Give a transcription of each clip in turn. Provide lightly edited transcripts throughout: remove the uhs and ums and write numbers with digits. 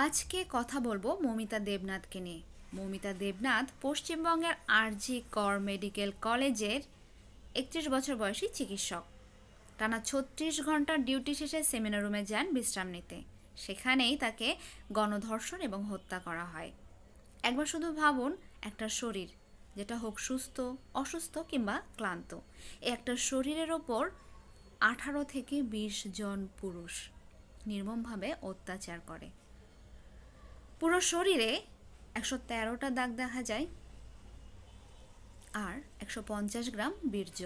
আজকে কথা বলবো মৌমিতা দেবনাথকে নিয়ে। মৌমিতা দেবনাথ পশ্চিমবঙ্গের আরজি কর মেডিকেল কলেজের 31 বছর বয়সী চিকিৎসক। টানা 36 ঘন্টার ডিউটি শেষে সেমিনার রুমে যান বিশ্রাম নিতে। সেখানেই তাকে গণধর্ষণ এবং হত্যা করা হয়। একবার শুধু ভাবুন, একটা শরীর, যেটা হোক সুস্থ, অসুস্থ কিংবা ক্লান্ত, একটা শরীরের ওপর 18 থেকে 20 জন পুরুষ নির্মমভাবে অত্যাচার করে। পুরো শরীরে 113টা দাগ দেখা যায় আর 150 গ্রাম বীর্য।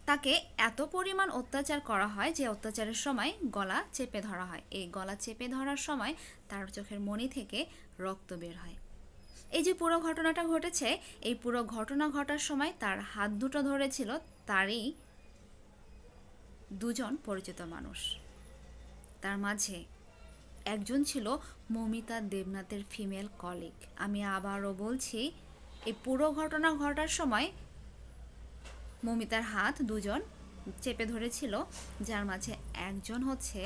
তাকে এত পরিমাণ অত্যাচার করা হয় যে অত্যাচারের সময় গলা চেপে ধরা হয়। এই গলা চেপে ধরার সময় তার চোখের মণি থেকে রক্ত বের হয়। এই যে পুরো ঘটনাটা ঘটেছে, এই পুরো ঘটনা ঘটার সময় তার হাত দুটো ধরেছিল তারই দুজন পরিচিত মানুষ। তার মাঝে একজন ছিল মৌমিতা দেবনাথের ফিমেল কলিগ। আমি আবারও বলছি, এই পুরো ঘটনা ঘটার সময় মৌমিতার হাত দুজন চেপে ধরেছিল, যার মাঝে একজন হচ্ছে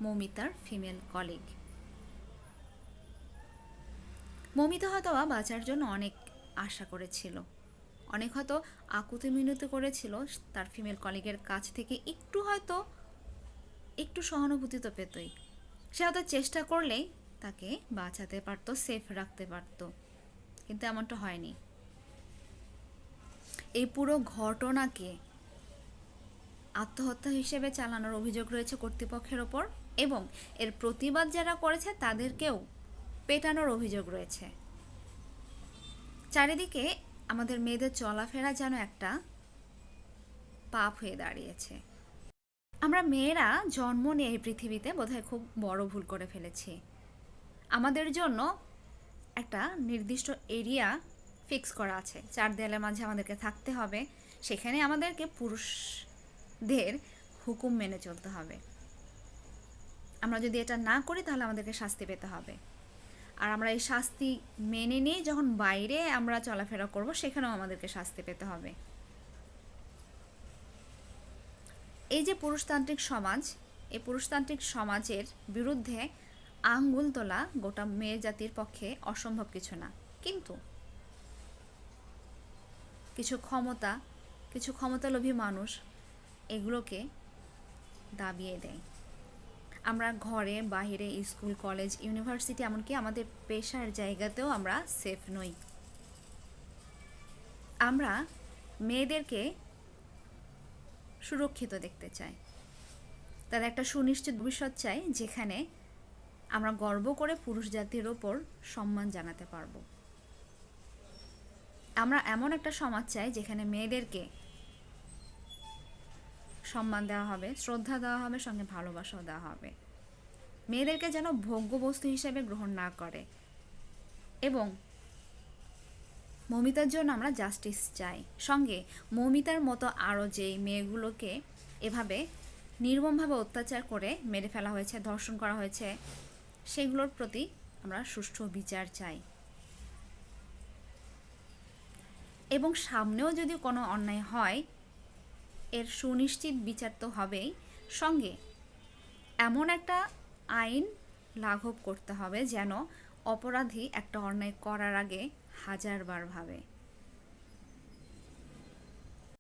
মৌমিতার ফিমেল কলিগ। মৌমিতা হয়তো বাঁচার জন্য অনেক আশা করেছিল, অনেক হয়তো আকুতি মিনতি করেছিল তার ফিমেল কলিগের কাছ থেকে, একটু সহানুভূতি তো পেতই। সে হয়তো চেষ্টা করলেই তাকে বাঁচাতে পারতো, সেফ রাখতে পারতো, কিন্তু এমনটা হয়নি। এই পুরো ঘটনাকে আত্মহত্যা হিসেবে চালানোর অভিযোগ রয়েছে কর্তৃপক্ষের ওপর, এবং এর প্রতিবাদ যারা করেছে তাদেরকেও পেটানোর অভিযোগ রয়েছে। চারিদিকে আমাদের মেয়েদের চলাফেরা যেন একটা পাপ হয়ে দাঁড়িয়েছে। আমরা মেয়েরা জন্ম নিয়ে এই পৃথিবীতে বোধহয় খুব বড় ভুল করে ফেলেছি। আমাদের জন্য একটা নির্দিষ্ট এরিয়া ফিক্স করা আছে, 4 দেয়ালের মাঝে আমাদেরকে থাকতে হবে। সেখানে আমাদেরকে পুরুষদের হুকুম মেনে চলতে হবে। আমরা যদি এটা না করি তাহলে আমাদেরকে শাস্তি পেতে হবে। আর আমরা এই শাস্তি মেনে নিয়ে যখন বাইরে আমরা চলাফেরা করব, সেখানেও আমাদেরকে শাস্তি পেতে হবে। এই যে পুরুষতান্ত্রিক সমাজ, এই পুরুষতান্ত্রিক সমাজের বিরুদ্ধে আঙ্গুল তোলা গোটা মেয়ে জাতির পক্ষে অসম্ভব কিছু না, কিন্তু কিছু ক্ষমতালোভী মানুষ এগুলোকে দাবিয়ে দেয়। আমরা ঘরে, বাইরে, স্কুল, কলেজ, ইউনিভার্সিটি, এমনকি আমাদের পেশার জায়গাতেও আমরা সেফ নই। আমরা মেয়েদেরকে সুরক্ষিত দেখতে চাই, তাদের একটা সুনিশ্চিত ভবিষ্যৎ চাই, যেখানে আমরা গর্ব করে পুরুষ জাতির ওপর সম্মান জানাতে পারবো। আমরা এমন একটা সমাজ চাই যেখানে মেয়েদেরকে সম্মান দেওয়া হবে, শ্রদ্ধা দেওয়া হবে, সঙ্গে ভালোবাসাও দেওয়া হবে। মেয়েদেরকে যেন ভোগ্য বস্তু হিসেবে গ্রহণ না করে। এবং মৌমিতার জন্য আমরা জাস্টিস চাই। সঙ্গে মৌমিতার মতো আরও যেই মেয়েগুলোকে এভাবে নির্মমভাবে অত্যাচার করে মেরে ফেলা হয়েছে, ধর্ষণ করা হয়েছে, সেগুলোর প্রতি আমরা সুষ্ঠু বিচার চাই। এবং সামনেও যদি কোনো অন্যায় হয়, এর সুনিশ্চিত বিচার তো হবেই। সঙ্গে এমন একটা আইন লাঘব করতে হবে যেন অপরাধী একটা অন্যায় করার আগে 1000বার ভাবে।